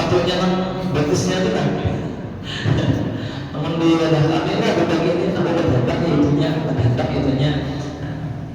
waktunya kan batasnya itu kan. Namun di wadah kami ada bagian ada berhentak itunya, berhentak itunya.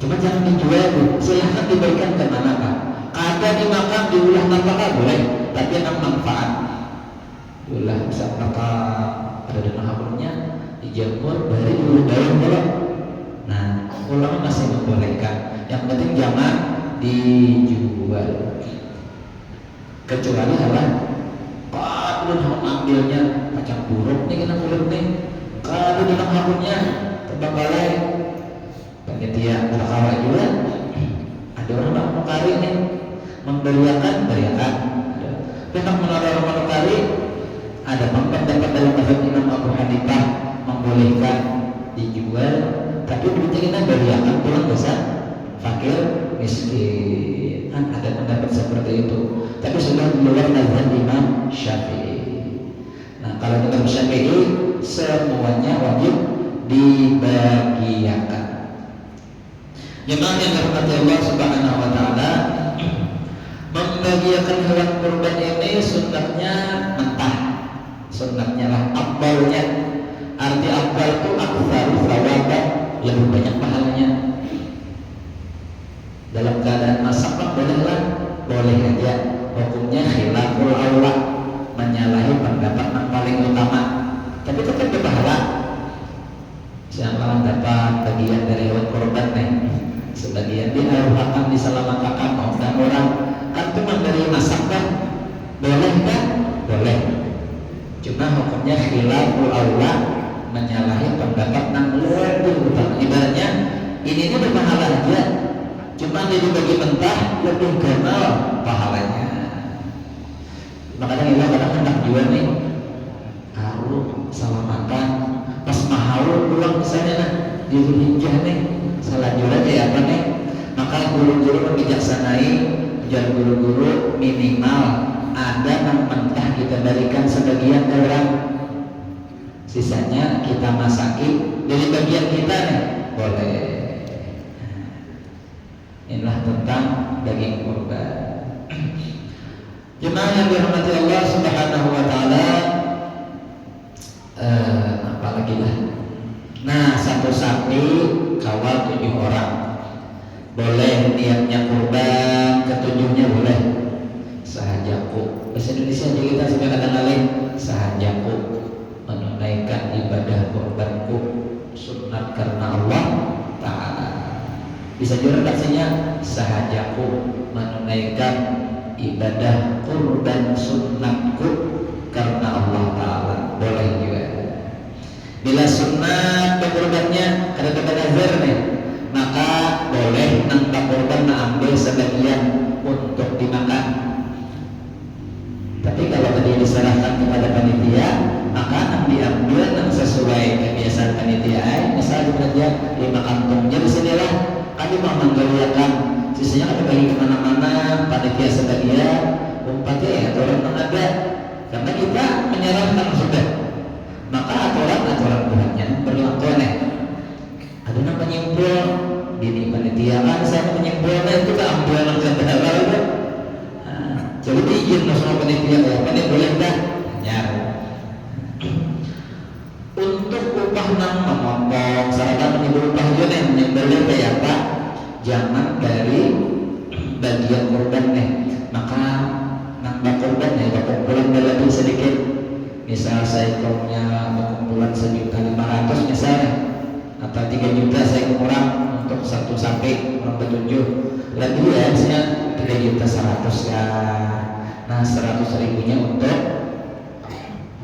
Cuma jangan dijual bu, silahkan diberikan ke mana pak. Kada dimakan diulah nafkah boleh, tapi yang manfaat. Diulah bisa nafkah ada dana haburnya, dijemur, baru diulah daun boleh. Nah, ulama masih membolehkan. Yang penting jangan dijual. Kecuali halal. Pak, belum ambilnya macam buruk nih kena kulit nih. Kalau dalam haburnya terbakarai. Panitia berkawal juga. Ada orang nak menukari nih, memberiakan. Tentang menaruh menukari, ada pendapat dalam mazhab Imam Abu Hanifah membolehkan dijual, tapi duitnya kita beriakan pulang dosa fakir miskin. Ada pendapat seperti itu, tapi sudah di luar mazhab Imam Syafi'i. Nah, kalau dalam Syafi'i semuanya wajib dibagiakan. Jemaah yang dirahmati Allah Subhanahu wa taala, membagiakan hewan kurban ini sunnahnya mentah. Sunnahnya lah afdalnya. Arti afdal itu aktsaru thawaban, lebih banyak pahalanya. Dalam keadaan masak bolehlah, boleh aja. Hukumnya khilaful aula, menyalahi pendapat yang paling utama. Tapi tetap berpahala. Siapa dapat bagian dari hewan kurban nih? Sebagian diarahkan diselamatkan dan orang kan cuma dari masak kan? Boleh kan? Boleh. Cuma hukumnya khilaful aula, menyalahi pendapat yang lebih utama. Ibaratnya ini berpahala aja, cuma dia dibagi mentah lebih kenal pahalanya. Makanya kita kadang hendak jual nih, haru salah makan, pas mahal pulang misalnya nah, di Zulhijjah nih, salah jual kayak apa nih? Maka guru-guru membijaksanai, jual guru-guru minimal ada yang mentah kita berikan sebagian orang, sisanya kita masaki dari bagian kita nih, boleh. Inilah tentang daging kurban. Jemaah yang dirahmati Allah Subhanahu wa taala, apalagi lah. Nah, satu sapi kawal 7 orang. Boleh niatnya kurban, ketujuhnya boleh. Sahajaku. Bahasa Indonesia aja kita sudah kadang-kadang sahajaku, menunaikan ibadah kurbanku sunat karena Allah Ta'ala. Bisa juga redaksinya sahajaku menunaikan ibadah kurban sunnatku karena Allah Ta'ala. Boleh juga. Bila sunnat berkurbannya karena kita nazar nih, maka boleh nambah kurban ambil sebagian untuk dimakan. Tapi kalau tadi diserahkan kepada panitia, maka diambil yang sesuai kebiasaan panitia. Misalnya saja 5 kantong, jadi sinilah kami mau menggaliakan, sisanya kami bagi kemana-mana, panitia sebagian, umpatnya ya aturan yang ada, karena kita menyerahkan sudah. Maka aturan Tuhannya berlaku nih. Ada yang penyimpul di panitia kan, saya menyimpulnya itu keambil yang kedala itu. Jadi diizin sama panitia, panitia boleh dah nyar. Untuk upah nang memotong, sarankan menyebut upah juga nih, menyembelih kayak apa? Jangan dari bagian kurban nih, maka nambah kurban ya, kumpulan lebih sedikit. Misal saya punya kumpulan 1.500.000 misalnya, atau 3 juta saya kurang untuk satu sapi orang ketujuh, lebih ya saya 3.100.000 ya. Nah 100.000-nya untuk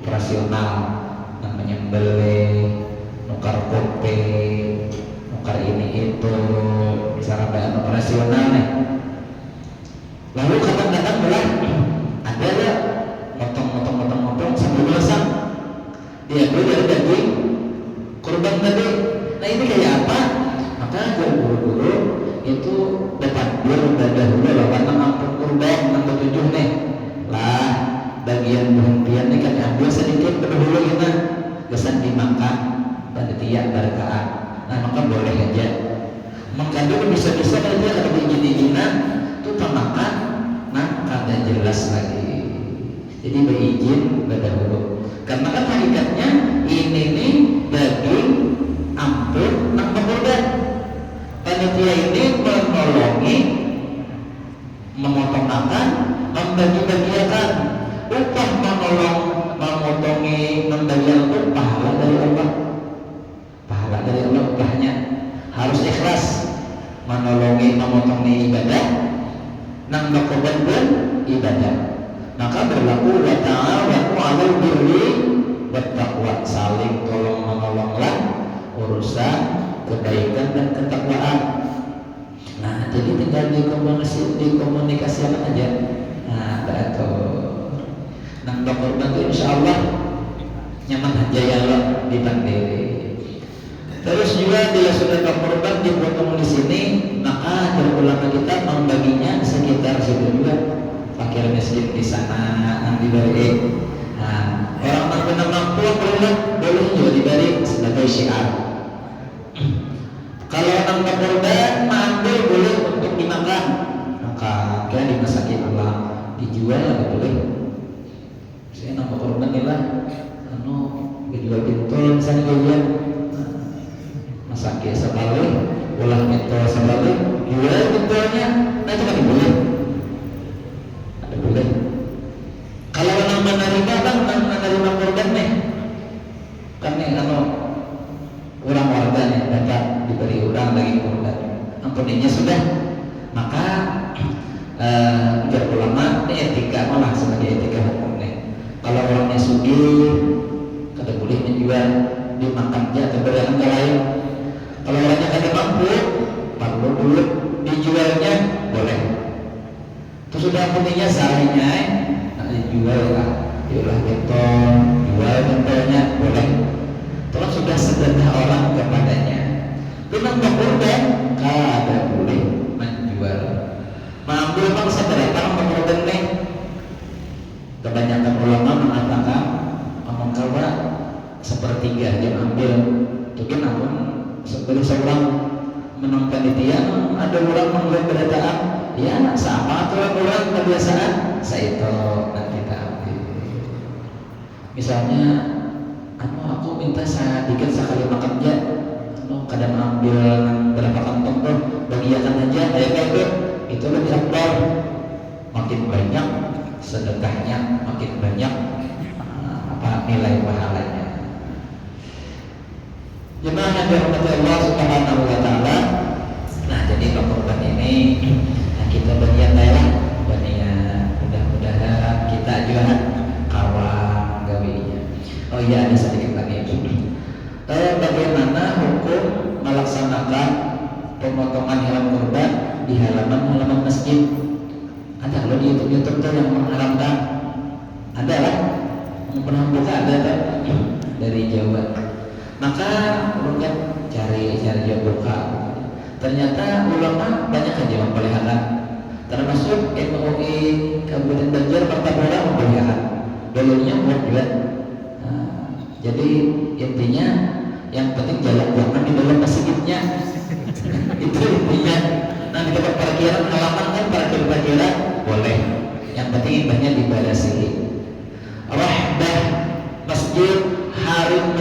operasional, namanya menyembelih, nukar kopi, nukar ini itu, misalnya bahan operasional nih. Lalu kadang-kadang belah ada ya motong sambil masak, dia beli dari daging kurban tadi. Nah ini kayak apa? Maka guru-guru itu dapat dahulu lawan ampun kurban yang ketujuh nih lah, bagian berhentian nih kan ambil sedikit berdahulu kita kesan dimakan panitia berkaan. Nah maka boleh aja mengkandung bisa-bisa kalau dia ada izin-izinan tuh pemakan, nah kada jelas lagi. Jadi berizin berdahulu. Karena kan hakikatnya ini nih daging ampun nang kurban. Panitia ini menolongi, memotong makan, membagi-bagiakan upah, menolong, memotongi, membagikan itu pahala dari Allah. Pahala dari Allah upahnya harus ikhlas. Menolongi, memotongi ibadah, nang kurban pun ibadah. Maka berlaku wa ta'awanu 'alal birri wat taqwa, saling tolong menolonglah urusan kebaikan dan ketakwaan. Nah, jadi tinggal dikomunikasikan aja. Nah, betul. Nang kurban itu insyaallah nyaman aja ya lo dipandiri. Terus juga bila sudah kurban dipotong di sini, maka ulama kita membaginya sekitar situ juga. Fakir miskin di sana yang diberi. Nah, orang yang mampu boleh juga diberi sebagai syiar. Kalau orang kurban mampu boleh untuk dimakan, maka dia dimasakin Allah, dijual atau boleh. Saya nama kurban inilah, dijual pintul misalnya jual, masakin sebalik, ulah pintul sebalik, jual pintulnya, nah itu kan boleh. Boleh. Kalau orang menerima kan menerima kurban nih, kan nih kalau orang warga nih dapat diberi orang lagi kurban, ampuninya sudah, maka ujar ulama ini etika malah sebagai etika hukum nih. Kalau orangnya sugih, kada boleh menjual dimakan aja atau beri orang lain. Kalau orangnya kada mampu, perlu dulu dijualnya boleh. Terus sudah ampuninya sarinya, dijual lah, diulah beton, jual betonnya boleh. Terus sudah sedekah orang kepadanya. Dengan kurban, kada boleh menjual. Mampu memang seberapa kurban nih? Kebanyakan ulama mengatakan mengkawa sepertiga dia ambil. Tapi namun sebagai seorang menang panitia ada orang mengulang berataan, ya sama tuh orang kebiasaan saya itu nanti kita ambil. Misalnya aku minta sedikit sekali makan aja, kadang ambil berapa kantong tuh bagiakan aja kayak gitu, itu lebih afdal. Makin banyak sedekahnya, makin banyak nilai pahalanya. Jemaah yang dirahmati Allah Subhanahu wa taala. Nah, jadi kurban ini kita berniat lah, mudah-mudahan kita juga kawan gawinya. Oh iya, ada sedikit lagi. Bagaimana hukum melaksanakan pemotongan hewan kurban di halaman masjid? Ada kalau di YouTube tuh yang mengharamkan. Ada lah, yang pernah buka ada kan dari Jawa. Maka ulama cari buka. Ternyata ulama banyak aja memperlihatkan, termasuk MUI Kabupaten Banjar Martapura memperlihatkan. Dalilnya buat juga. Jadi intinya yang penting jalan di dalam masjidnya. Itu intinya. Nah di tempat parkiran halaman kan parkiran boleh. Yang penting indahnya dibatasi. Rahbah masjid, harim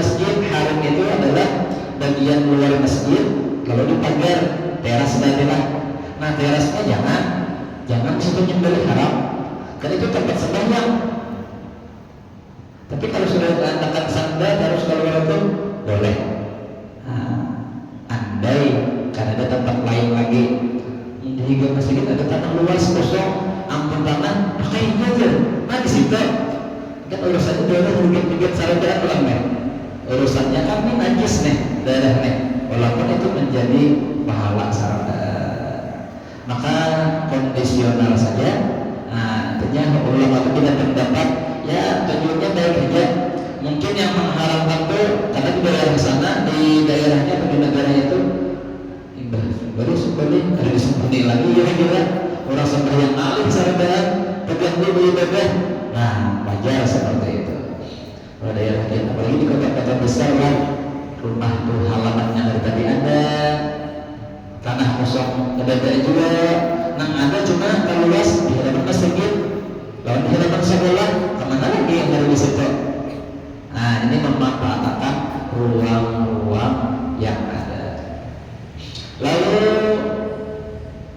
itu adalah bagian luar masjid, lalu di pagar teras lah. Nah terasnya jangan situ nyembelih haram, karena itu tempat sembahyang. Tapi kalau sudah diletakkan sandal harus keluar itu boleh. Andai karena ada tempat lain lagi, hingga masjid ada tanah luas kosong, ampun tanah, pakai aja. Nah di situ kan urusannya darah dikit-dikit sarang ulama. Urusannya kan ini najis nih darah nih, walaupun itu menjadi pahala sarang. Maka kondisional saja. Nah, artinya ulama itu tidak pendapat ya tujuannya baik aja. Mungkin yang mengharamkan itu karena di daerah sana, di daerahnya atau di negara itu baru sekali ada disembunyi lagi kira-kira orang sembelih yang alim sarang tapi yang beli bebek. Nah, wajar seperti itu. Kalau daerah kita, apalagi di kota-kota besar kan, rumah tuh halamannya dari tadi ada, tanah kosong ada juga. Nah ada cuma kalau luas di hadapan masjid, lawan di hadapan sekolah, ini memanfaatkan ruang-ruang yang ada. Lalu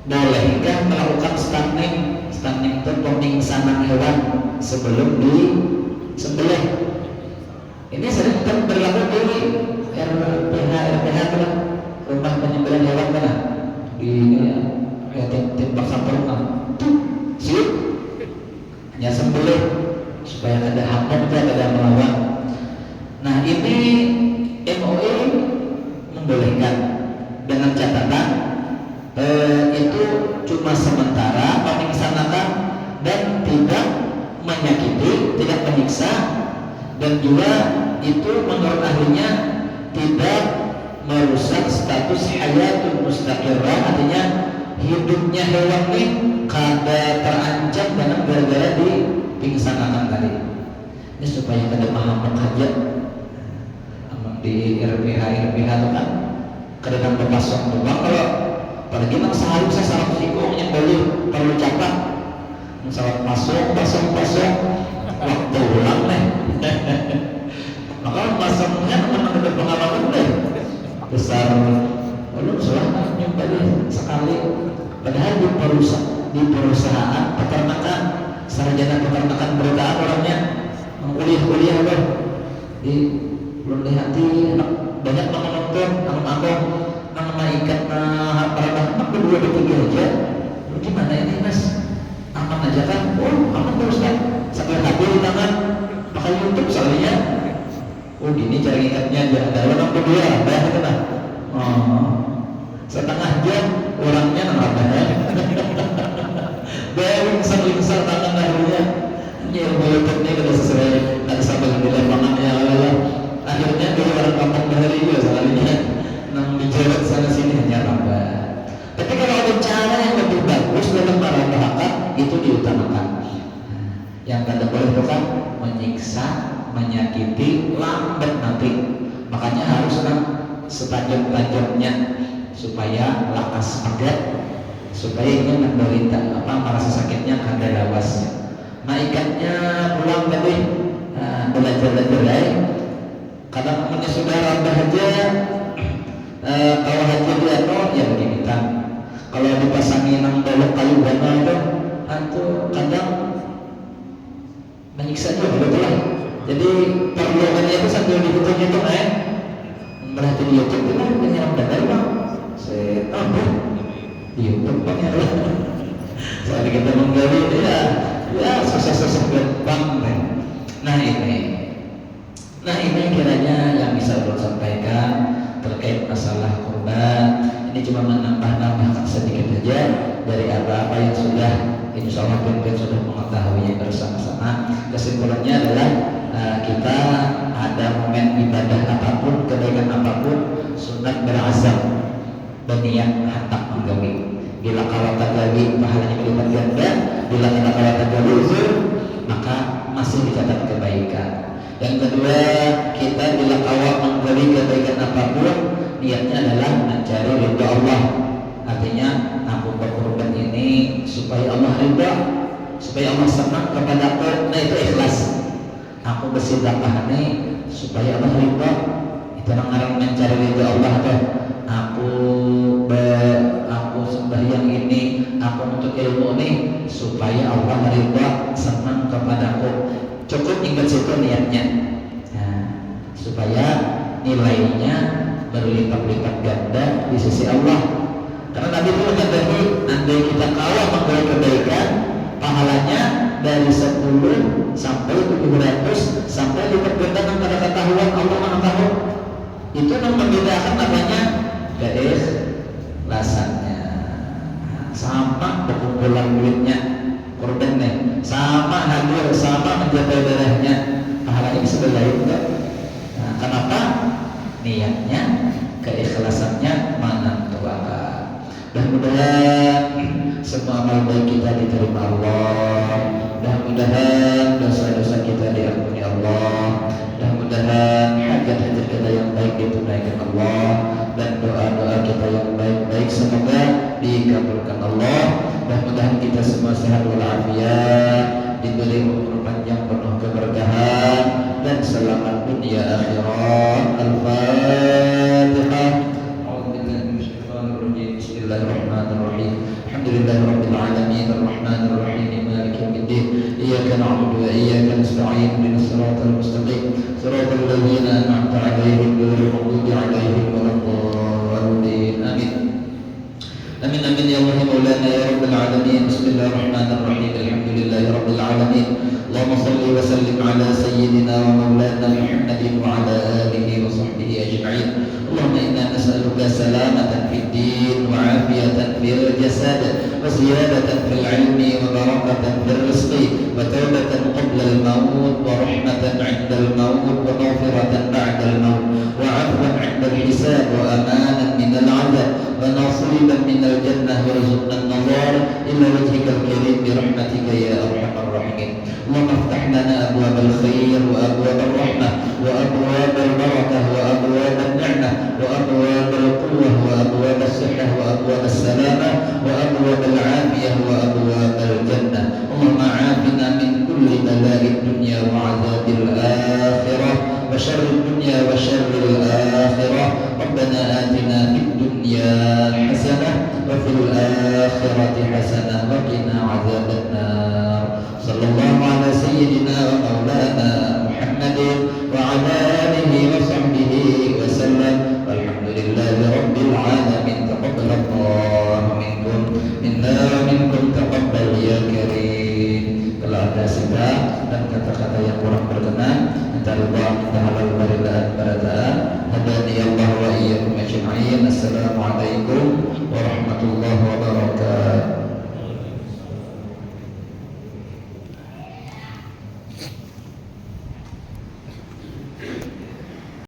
bolehkah melakukan stunning? Stunning itu pemingsanan hewan sebelum disembelih. Ini sering berlaku di RPH kan, rumah penyembelihan hewan kan, di tim sampurna siap hanya sembelih supaya ada haknya, tidak ada melawan. Nah ini MUI membolehkan dengan catatan itu cuma sementara memiksanakan dan tidak menyakiti, tidak menyiksa, dan juga itu menurut ahlinya tidak merusak status hayatul mustaqirrah, artinya hidupnya hewan ini kada terancam dengan gara-gara dipingsanakan tadi. Ini supaya kada paham aja di RPH itu kan kadang berpasang doang, kalau apalagi nang seharusnya sarap sikong yang perlu capat salat pasang waktu ulang nih maka pasangnya memang ada pengalaman deh besar, belum salah nyoba sekali, padahal di perusahaan peternakan, sarjana peternakan bergaan orangnya kuliah loh, di belum lihati banyak menonton anak ikan para berdua bertiga aja, gimana ini mas, aman aja kan? Oh aman terus kan, sambil HP di tangan pakai YouTube soalnya. Oh gini cara ikatnya aja, ada orang berdua, bayar itu lah. Setengah jam orangnya nambah bayar lingsar tangan akhirnya. Ya YouTube-nya kada sesuai, kada sama dengan lapangannya lah. Akhirnya dari orang kampung bahari juga soalnya nang dijawab sana sini hanya nambah. Tapi kalau ada cara yang lebih bagus dalam merawat itu diutamakan. Yang kada boleh itu kan menyiksa, menyakiti, lambat nanti. Makanya harus kan setajam-tajamnya supaya lakas padat, supaya ini menderita merasa sakitnya kada lawas. Nah ikannya pulang tadi belajar kadang punya saudara aja kalau haji dia ya begini kan, kalau dipasangi nang dolok kayu gana itu kadang menyiksa juga betul lah. Jadi perluannya itu sambil dihitung-hitung berarti di YouTube itu penyiram dana bang di YouTube penyiram soalnya kita menggali ya sosok-sosok gampang. Nah ini kiranya yang bisa saya sampaikan terkait masalah kurban. Ini cuma menambah sedikit saja dari apa-apa yang sudah insya Allah pimpin sudah mengetahui bersama-sama. Kesimpulannya adalah kita ada momen ibadah apapun, kebaikan apapun, sunat berazam berniat hendak menggawi. Bila kawat gawi pahalanya berlipat ganda, bila tidak kawat gawi uzur maka masih dicatat kebaikan. Yang kedua, kita bila kawat menggawi kebaikan apapun, niatnya adalah mencari ridha Allah. Artinya aku berkorban ini supaya Allah ridha, supaya Allah senang kepada aku. Nah itu ikhlas. Aku bersedekah ini supaya Allah ridha. Itu namanya mencari ridha Allah. Aku sembahyang ini, aku untuk ilmu ini supaya Allah ridha, senang kepadaku. Cukup ingat situ niatnya, supaya nilainya berlipat-lipat ganda di sisi Allah. Karena Nabi itu mengatakan, andai kita kawal menggawe kebaikan, pahalanya dari 10 sampai 700 sampai lipat ganda pada ketahuan Allah Maha Tahu. Itu yang membedakan namanya keikhlasannya. Sama perkumpulan duitnya, korban nih, sama hadir, sama menjaga darahnya, pahalanya bisa berlain enggak? Nah, kenapa? Niatnya, keikhlasannya menentukan. Mudah-mudahan semua amal baik kita diterima Allah. Mudah-mudahan dosa-dosa kita diampuni Allah. Mudah-mudahan hajat-hajat kita yang baik ditunaikan Allah, dan doa-doa kita yang baik-baik semoga dikabulkan Allah. Mudah-mudahan kita semua sehat walafiat, diberi umur panjang penuh keberkahan dan selamat dunia وإياك نستعين اهدنا الصراط المستقيم صراط الذين أنعمت عليهم غير المغضوب عليهم ولا الضالين آمين آمين آمين يا الله مولانا يا رب العالمين بسم الله الرحمن الرحيم الحمد لله رب العالمين اللهم صل وسلم على سيدنا ومولانا محمد وعلى آله وصحبه أجمعين اللهم إنا نسألك سلامة في الدين وعافية في الجسد وزيادة في العلم وبركة في الرزق وتوبة قبل الموت ورحمة عند الموت ومغفرة بعد الموت وعفوا عند الحساب وأمانا من العذاب ونصيبا من الجنة وارزقنا النظر إلى وجهك الكريم برحمتك يا أرحم الراحمين اللهم افتح لنا أبواب الخير وأبواب الرحمة وأبواب البركة وأبواب النعمة وأبواب القوة وأبواب الصحة وأبواب السلامة وأبواب العافية وأبواب الجنة اللهم عافنا من كل بلاء الدنيا وعذاب الآخرة وشر الدنيا وشر الآخرة ربنا آتنا في الدنيا حسنة وفي الآخرة حسنة وقنا عذاب النار صلى الله على سيدنا ومولانا محمد وعلى آله وصحبه وسلم والحمد لله رب العالمين تقبل الله منكم منا ومنكم تقبل يا كريم. Kalau ada silap dan kata-kata yang kurang berkenan minta ridha minta halal baridaan baradaan hadani Allah wa iyyakum ajma'in. Assalamualaikum warahmatullahi wabarakatuh.